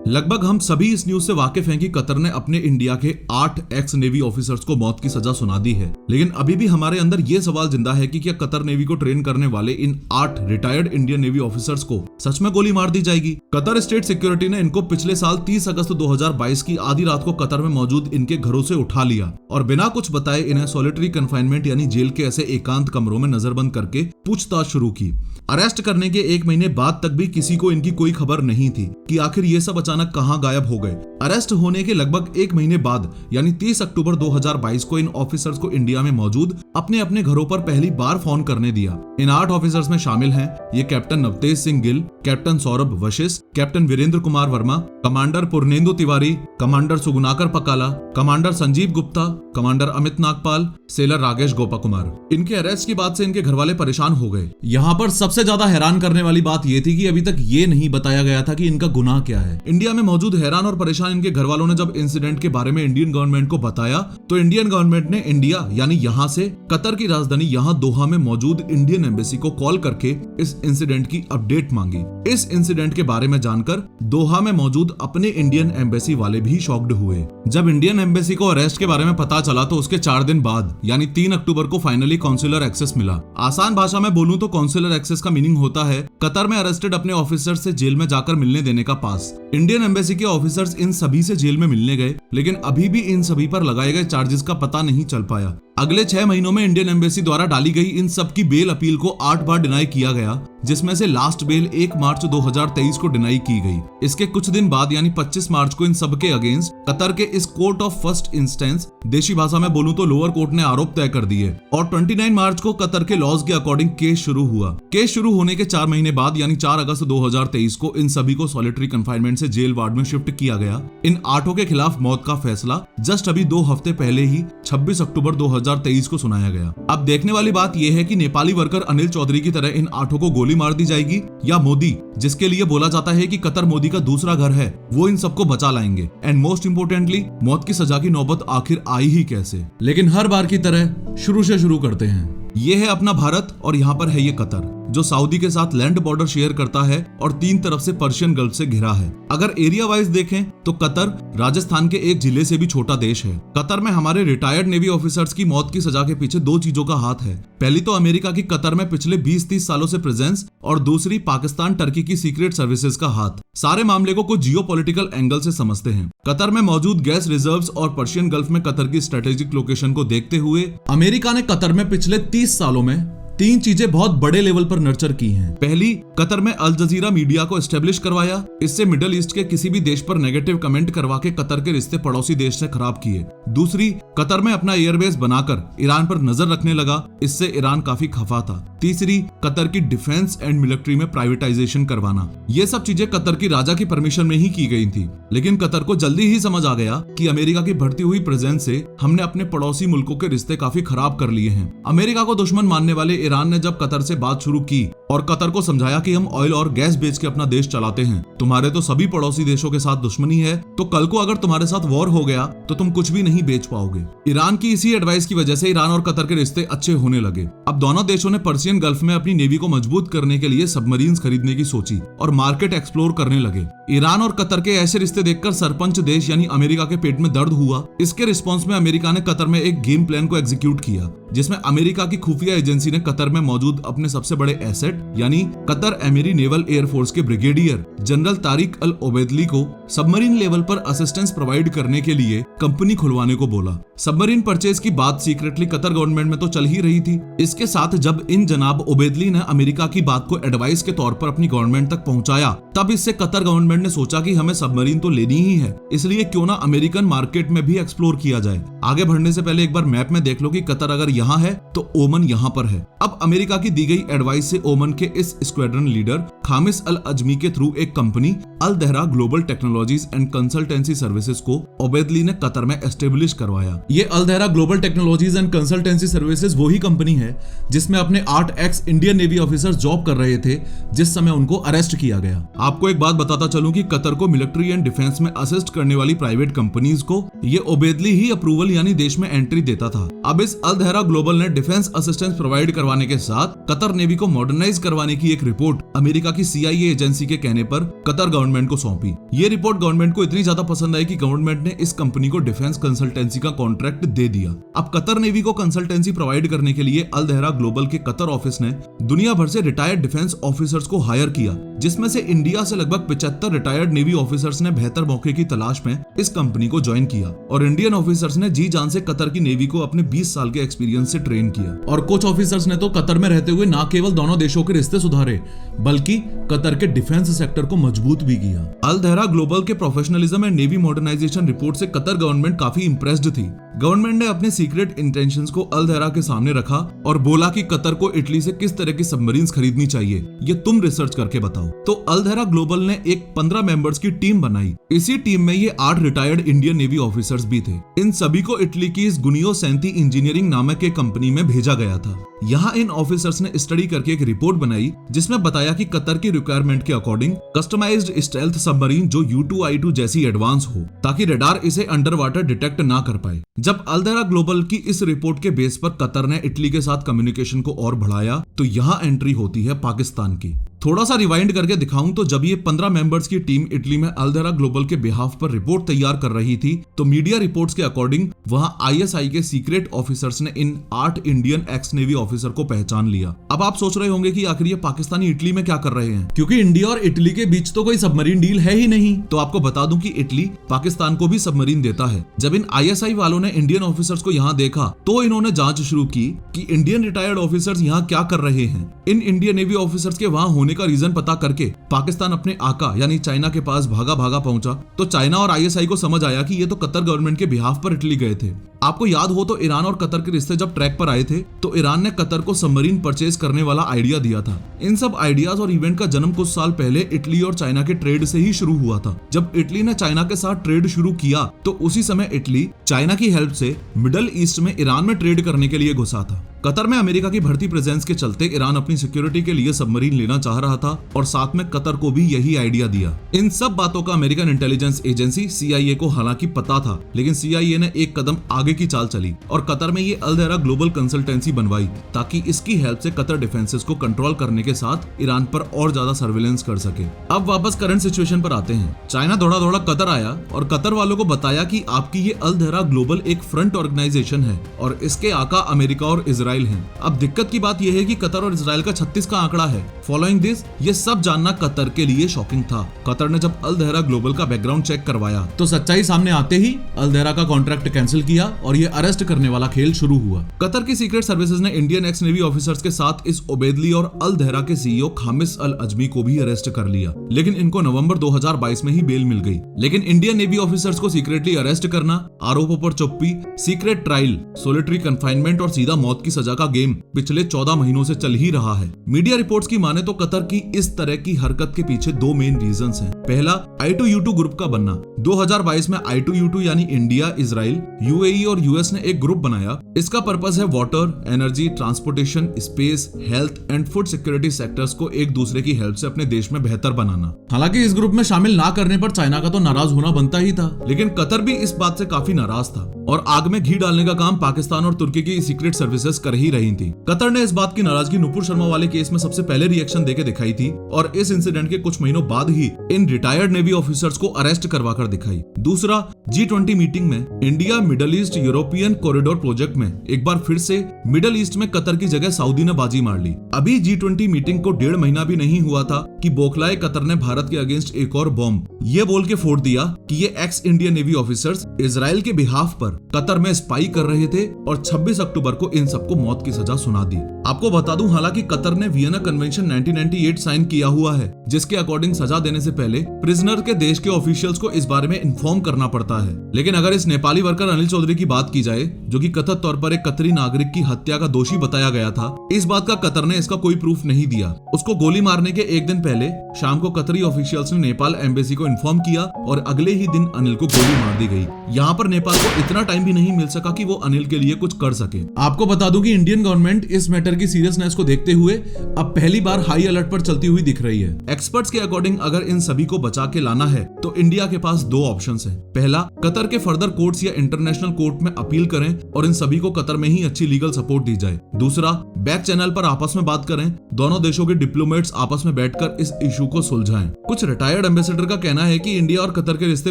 लगभग हम सभी इस न्यूज से वाकिफ हैं कि कतर ने अपने इंडिया के 8 एक्स नेवी ऑफिसर्स को मौत की सजा सुना दी है। लेकिन अभी भी हमारे अंदर ये सवाल जिंदा है कि क्या कतर नेवी को ट्रेन करने वाले इन 8 रिटायर्ड इंडियन नेवी ऑफिसर्स को सच में गोली मार दी जाएगी? कतर स्टेट सिक्योरिटी ने इनको पिछले साल 30 अगस्त 2022 की आधी रात को कतर में मौजूद इनके घरों से उठा लिया और बिना कुछ बताए इन्हें सॉलिटरी कन्फाइनमेंट यानी जेल के ऐसे एकांत कमरों में नजरबंद करके पूछताछ शुरू की। अरेस्ट करने के 1 महीने बाद तक भी किसी को इनकी कोई खबर नहीं थी कि आखिर ये सब अचानक कहां गायब हो गए। अरेस्ट होने के लगभग 1 महीने बाद यानी 30 अक्टूबर 2022 को इन ऑफिसर्स को इंडिया में मौजूद अपने अपने घरों पर पहली बार फोन करने दिया। इन 8 ऑफिसर्स में शामिल हैं ये captain Navtej Singh Gill, captain Saurabh Vashisht, captain Virendra Kumar Verma, commander Purnendu Tiwari, commander Sugunakar Pakala, commander Sanjeev Gupta, commander Amit Nagpal, sailor Rakesh Gopa Kumar. इनके अरेस्ट की बात से इनके घर वाले परेशान हो गए। यहाँ पर सबसे ज्यादा हैरान करने वाली बात ये थी कि अभी तक ये नहीं बताया गया था कि इनका गुनाह क्या है। इंडिया में मौजूद हैरान और परेशान इनके घर वालों ने जब इंसिडेंट के बारे में इंडियन गवर्नमेंट को बताया तो इंडियन गवर्नमेंट ने इंडिया यानी यहाँ से कतर की राजधानी यहाँ दोहा में मौजूद इंडियन एम्बेसी को कॉल करके इस इंसिडेंट की अपडेट मांगी। इस इंसिडेंट के बारे में जानकर दोहा में मौजूद अपने इंडियन एम्बेसी वाले भी शॉक्ड हुए। जब इंडियन एम्बेसी को अरेस्ट के बारे में पता चला तो उसके 4 दिन बाद यानी 3 अक्टूबर को फाइनली काउंसिलर एक्सेस मिला। आसान भाषा में बोलूं तो काउंसिलर एक्सेस का मीनिंग होता है कतर में अरेस्टेड अपने ऑफिसर से जेल में जाकर मिलने देने का पास। इंडियन एम्बेसी के ऑफिसर्स इन सभी से जेल में मिलने गए लेकिन अभी भी इन सभी पर लगाए गए चार्जेस का पता नहीं चल पाया। अगले 6 महीनों में इंडियन एम्बेसी द्वारा डाली गई इन सब की बेल अपील को 8 बार डिनाई किया गया, जिसमें से लास्ट बेल 1 मार्च 2023 को डिनाई की गई। इसके कुछ दिन बाद यानी 25 मार्च को इन सब के अगेंस्ट कतर के इस कोर्ट ऑफ फर्स्ट इंस्टेंस, देशी भाषा में बोलूं तो लोअर कोर्ट ने आरोप तय कर दिए और 29 मार्च को कतर के लॉज के अकॉर्डिंग केस शुरू हुआ। केस शुरू होने के 4 महीने बाद यानी 4 अगस्त 2023 को इन सभी को सॉलिटरी कन्फाइनमेंट से जेल वार्ड में शिफ्ट किया गया। इन 8 के खिलाफ मौत का फैसला जस्ट अभी 2 हफ्ते पहले ही 26 अक्टूबर 2023 को सुनाया गया। अब देखने वाली बात यह है कि नेपाली वर्कर अनिल चौधरी की तरह इन 8 को गोली मार दी जाएगी या मोदी, जिसके लिए बोला जाता है कि कतर मोदी का दूसरा घर है, वो इन सबको बचा लाएंगे। एंड मोस्ट इंपोर्टेंटली मौत की सजा की नौबत आखिर आई ही कैसे। लेकिन हर बार की तरह शुरू से शुरू करते हैं। ये है अपना भारत और यहाँ पर है ये कतर जो सऊदी के साथ लैंड बॉर्डर शेयर करता है और 3 तरफ से पर्शियन गल्फ से घिरा है। अगर एरिया वाइज देखें तो कतर राजस्थान के एक जिले से भी छोटा देश है। कतर में हमारे रिटायर्ड नेवी ऑफिसर्स की मौत की सजा के पीछे 2 चीजों का हाथ है। पहली तो अमेरिका की कतर में पिछले 20-30 सालों से प्रेजेंस और दूसरी पाकिस्तान टर्की की सीक्रेट सर्विसेज का हाथ। सारे मामले को कुछ जियोपॉलिटिकल एंगल से समझते हैं। कतर में मौजूद गैस रिजर्व्स और पर्शियन गल्फ में कतर की स्ट्रेटेजिक लोकेशन को देखते हुए अमेरिका ने कतर में पिछले 30 सालों में 3 चीजें बहुत बड़े लेवल पर नर्चर की हैं। पहली, कतर में अल जजीरा मीडिया को एस्टेब्लिश करवाया। इससे मिडिल ईस्ट के किसी भी देश पर नेगेटिव कमेंट करवा के कतर के रिश्ते पड़ोसी देश से खराब किए। दूसरी, कतर में अपना एयरबेस बनाकर ईरान पर नजर रखने लगा। इससे ईरान काफी खफा था। तीसरी, कतर की डिफेंस एंड मिलिट्री में प्राइवेटाइजेशन करवाना। ये सब चीजें कतर की राजा की परमिशन में ही की गई थी। लेकिन कतर को जल्दी ही समझ आ गया कि अमेरिका की बढ़ती हुई प्रेजेंस से हमने अपने पड़ोसी मुल्कों के रिश्ते काफी खराब कर लिए हैं। अमेरिका को दुश्मन मानने वाले ईरान ने जब कतर से बात शुरू की और कतर को समझाया कि हम ऑयल और गैस बेच के अपना देश चलाते हैं, तुम्हारे तो सभी पड़ोसी देशों के साथ दुश्मनी है, तो कल को अगर तुम्हारे साथ वॉर हो गया तो तुम कुछ भी नहीं बेच पाओगे। ईरान की इसी एडवाइस की वजह से ईरान और कतर के रिश्ते अच्छे होने लगे। अब दोनों देशों ने पर्शियन गल्फ में अपनी नेवी को मजबूत करने के लिए सबमरीन्स खरीदने की सोची और मार्केट एक्सप्लोर करने लगे। ईरान और कतर के ऐसे रिश्ते देखकर सरपंच देश यानी अमेरिका के पेट में दर्द हुआ। इसके रिस्पॉन्स में अमेरिका ने कतर में एक गेम प्लान को एग्जीक्यूट किया, जिसमें अमेरिका की खुफिया एजेंसी ने कतर में मौजूद अपने सबसे बड़े एसेट यानी कतर एमिरी नेवल एयरफोर्स के ब्रिगेडियर जनरल तारिक अल ओबैदली को सबमरीन लेवल पर असिस्टेंस प्रोवाइड करने के लिए कंपनी खुलवाने को बोला। सबमरीन परचेज की बात सीक्रेटली कतर गवर्नमेंट में तो चल ही रही थी। इसके साथ जब इन जनाब ओबैदली ने अमेरिका की बात को एडवाइस के तौर पर अपनी गवर्नमेंट तक पहुंचाया, तब इससे कतर गवर्नमेंट ने सोचा कि हमें सबमरीन तो लेनी ही है, इसलिए क्यों ना अमेरिकन मार्केट में भी एक्सप्लोर किया जाए। आगे बढ़ने से पहले एक बार मैप में देख लो कि कतर अगर यहाँ है तो ओमन यहाँ पर है। अब अमेरिका की दी गई एडवाइस से ओमन के इस squadron leader Khamis Al Ajmi के थ्रू एक company Al Dahra global technologies and consultancy services को ओबेदली ने कतर में एस्टेब्लिश करवाया। ये Al Dahra global technologies and consultancy services वही कंपनी है जिसमें अपने 8 ex Indian navy officers job कर रहे थे जिस समय उनको अरेस्ट किया गया। आपको एक बात बताता चलूं कि कतर को मिलिट्री एंड डिफेंस में असिस्ट करने वाली प्राइवेट कंपनीज को ये ओबेदली ही अप्रूवल यानी देश में एंट्री देता था। अब इस अल-धैरा ग्लोबल ने डिफेंस असिस्टेंस प्रोवाइड करवाने के साथ कतर नेवी को मॉडर्नाइज करवाने की एक रिपोर्ट अमेरिका की CIA एजेंसी के कहने पर कतर गवर्नमेंट को सौंपी। ये रिपोर्ट गवर्नमेंट को इतनी ज्यादा पसंद आई कि गवर्नमेंट ने इस कंपनी को डिफेंस कंसल्टेंसी का कॉन्ट्रैक्ट दे दिया। अब कतर नेवी को कंसल्टेंसी प्रोवाइड करने के लिए अल-धैरा ग्लोबल के कतर ऑफिस ने दुनिया भर से रिटायर्ड डिफेंस ऑफिसर्स को हायर किया, जिसमें से इंडिया से लगभग 75 रिटायर्ड नेवी ऑफिसर्स ने बेहतर मौके की तलाश में इस कंपनी को ज्वाइन किया और इंडियन ऑफिसर्स ने जी जान से कतर की नेवी को अपने 20 साल के एक्सपीरियंस से ट्रेन किया। और कुछ ऑफिसर्स ने तो कतर में रहते हुए ना केवल दोनों देशों के रिश्ते सुधारे बल्कि कतर के डिफेंस सेक्टर को मजबूत भी किया। अल-धैरा ग्लोबल के professionalism and navy modernisation report से कतर गवर्नमेंट काफी इंप्रेस्ड थी। गवर्नमेंट ने अपने सीक्रेट इंटेंशंस को अल-धैरा के सामने रखा और बोला कि कतर को इटली से किस तरह की सबमरीन्स खरीदनी चाहिए ये तुम रिसर्च करके बताओ। तो अल-धैरा ग्लोबल ने एक 15 मेंबर्स की टीम बनाई। इसी टीम में ये 8 रिटायर्ड इंडियन नेवी ऑफिसर्स भी थे। इन सभी को इटली की इस गुनियो सेंती इंजीनियरिंग नामक एक कंपनी में भेजा गया था। यहाँ इन ऑफिसर्स ने स्टडी करके एक रिपोर्ट बनाई जिसमें बताया कि कतर की रिक्वायरमेंट के अकॉर्डिंग कस्टमाइज्ड स्टेल्थ सबमरीन जो U2I2 जैसी एडवांस हो ताकि रडार इसे अंडर वाटर डिटेक्ट ना कर पाए। जब अल-धैरा ग्लोबल की इस रिपोर्ट के बेस पर कतर ने इटली के साथ कम्युनिकेशन को और बढ़ाया तो यहाँ एंट्री होती है पाकिस्तान की। थोड़ा सा रिवाइंड करके दिखाऊं तो जब ये 15 मेंबर्स की टीम इटली में अल-धैरा ग्लोबल के बिहाफ पर रिपोर्ट तैयार कर रही थी तो मीडिया रिपोर्ट्स के अकॉर्डिंग वहां ISI के सीक्रेट ऑफिसर्स ने इन 8 इंडियन एक्स नेवी ऑफिसर को पहचान लिया। अब आप सोच रहे होंगे कि आखिर ये पाकिस्तानी इटली में क्या कर रहे हैं, क्योंकि इंडिया और इटली के बीच तो कोई सबमरीन डील है ही नहीं। तो आपको बता दूं कि इटली पाकिस्तान को भी सबमरीन देता है। जब इन ISI वालों ने इंडियन ऑफिसर्स को यहाँ देखा तो इन्होंने जांच शुरू की कि इंडियन रिटायर्ड ऑफिसर्स यहाँ क्या कर रहे हैं। इन इंडियन नेवी ऑफिसर्स के वहां होने का रीजन पता करके पाकिस्तान अपने आका यानी चाइना के पास भागा भागा पहुंचा तो चाइना और ISI को समझ आया कि ये तो कतर गवर्नमेंट के बिहाफ पर इटली गए थे। आपको याद हो तो ईरान और कतर के रिश्ते जब ट्रैक पर आए थे तो ईरान ने कतर को सबमरीन परचेज करने वाला आइडिया दिया था। इन सब आइडियाज और इवेंट का जन्म कुछ साल पहले इटली और चाइना के ट्रेड से ही शुरू हुआ था। जब इटली ने चाइना के साथ ट्रेड शुरू किया तो उसी समय इटली चाइना की हेल्प से मिडल ईस्ट में ईरान में ट्रेड करने के लिए घुसा था। कतर में अमेरिका की बढ़ती प्रेजेंस के चलते ईरान अपनी सिक्योरिटी के लिए सबमरीन लेना चाह रहा था और साथ में कतर को भी यही आइडिया दिया। इन सब बातों का अमेरिकन इंटेलिजेंस एजेंसी CIA को हालांकि पता था, लेकिन CIA ने एक कदम आगे की चाल चली और कतर में ये अल-धैरा ग्लोबल कंसल्टेंसी बनवाई ताकि इसकी हेल्प से कतर डिफेंसेस को कंट्रोल करने के साथ ईरान पर और ज्यादा सर्विलेंस कर सके। अब वापस करंट सिचुएशन पर आते हैं। चाइना दौड़ा दौड़ा कतर आया और कतर वालों को बताया कि आपकी ये अल-धैरा ग्लोबल एक फ्रंट ऑर्गेनाइजेशन है और इसके आका अमेरिका और इजराइल हैं। अब दिक्कत की बात यह है कि कतर और इजराइल का 36 का आंकड़ा है। फॉलोइंग दिस ये सब जानना कतर के लिए शॉकिंग था। कतर ने जब अल-धैरा ग्लोबल का बैकग्राउंड चेक करवाया तो सच्चाई सामने आते ही अल-धैरा का कॉन्ट्रैक्ट कैंसिल किया और ये अरेस्ट करने वाला खेल शुरू हुआ। कतर की सीक्रेट सर्विसेज ने इंडियन एक्स नेवी ऑफिसर्स के साथ इस ओबेदली और अल-धैरा के CEO खामिस अल अजमी को भी अरेस्ट कर लिया, लेकिन इनको नवंबर 2022 में ही बेल मिल गई। लेकिन इंडियन नेवी ऑफिसर्स को सीक्रेटली अरेस्ट करना, आरोपों पर चुप्पी, सीक्रेट ट्रायल, सोलिटरी कन्फाइनमेंट और सीधा मौत की सजा का गेम पिछले 14 महीनों से चल ही रहा है। मीडिया रिपोर्ट्स की माने तो कतर की इस तरह की हरकत के पीछे 2 मेन रीजंस हैं। पहला, I2U2 ग्रुप का बनना। 2022 में I2U2 यानी इंडिया, इजराइल, UAE और US ने एक ग्रुप बनाया। इसका पर्पस है water, energy, transportation, space, health and food security sectors को एक दूसरे की हेल्प से अपने देश में बेहतर बनाना। हालांकि इस ग्रुप में शामिल ना करने पर चाइना का तो नाराज होना बनता ही था, लेकिन कतर भी इस बात से काफी नाराज था और आग में घी डालने का काम पाकिस्तान और तुर्की की सीक्रेट सर्विसेज कर ही रही थी। कतर ने इस बात की नाराजगी नुपुर शर्मा वाले केस में सबसे पहले रिएक्शन देके दिखाई थी और इस इंसिडेंट के कुछ महीनों बाद ही इन रिटायर्ड नेवी ऑफिसर्स को अरेस्ट करवाकर दिखाई। दूसरा, G20 मीटिंग में India middle east European corridor project में एक बार फिर से मिडल ईस्ट में कतर की जगह सऊदी ने बाजी मार ली। अभी G20 मीटिंग को 1.5 महीना भी नहीं हुआ था कि बौखलाए कतर ने भारत के अगेंस्ट एक और बॉम्ब ये बोल के फोड़ दिया कि ये x Indian navy officers Israel के बिहाफ पर पर कतर में स्पाई कर रहे थे और 26 अक्टूबर को इन सबको मौत की सजा सुना दी। आपको बता दूं, हालांकि कतर ने वियना कन्वेंशन 1998 साइन किया हुआ है, जिसके अकॉर्डिंग सजा देने से पहले प्रिजनर के देश के ऑफिशियल्स को इस बारे में इन्फॉर्म करना पड़ता है। लेकिन अगर इस नेपाली वर्कर अनिल चौधरी की बात की जाए, जो कि कथित तौर पर एक कतरी नागरिक की हत्या का दोषी बताया गया था, इस बात का कतर ने इसका कोई प्रूफ नहीं दिया। उसको गोली मारने के एक दिन पहले शाम को कतरी ऑफिशियल्स ने नेपाल एम्बेसी को इन्फॉर्म किया और अगले ही दिन अनिल को गोली मार दी गई। यहाँ पर नेपाल को इतना टाइम भी नहीं मिल सका कि वो अनिल के लिए कुछ कर सके। आपको बता दूं कि इंडियन गवर्नमेंट इस मैटर की सीरियसनेस को देखते हुए अब पहली बार हाई अलर्ट पर चलती हुई दिख रही है। एक्सपर्ट्स के अकॉर्डिंग अगर इन सभी को बचा के लाना है तो इंडिया के पास दो ऑप्शंस हैं। पहला, कतर के फर्दर कोर्ट्स या इंटरनेशनल कोर्ट में अपील करें और इन सभी को कतर में ही अच्छी लीगल सपोर्ट दी जाए। दूसरा, बैक चैनल पर आपस में बात करें, दोनों देशों के डिप्लोमेट्स आपस में बैठकर इस इशू को सुलझाएं। कुछ रिटायर्ड एम्बेसडर का कहना है कि इंडिया और कतर के रिश्ते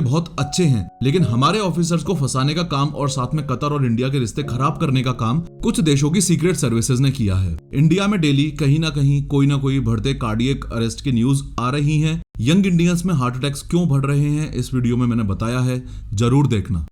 बहुत अच्छे हैं, लेकिन हमारे ऑफिसर्स को फंसाने का काम और साथ में कतर और इंडिया के रिश्ते खराब करने का काम कुछ देशों की सीक्रेट सर्विसेज ने किया है। इंडिया में डेली कहीं ना कहीं कोई ना कोई बढ़ते कार्डियक अरेस्ट की न्यूज आ रही हैं। यंग इंडियंस में हार्ट अटैक्स क्यों बढ़ रहे हैं, इस वीडियो में मैंने बताया है, जरूर देखना।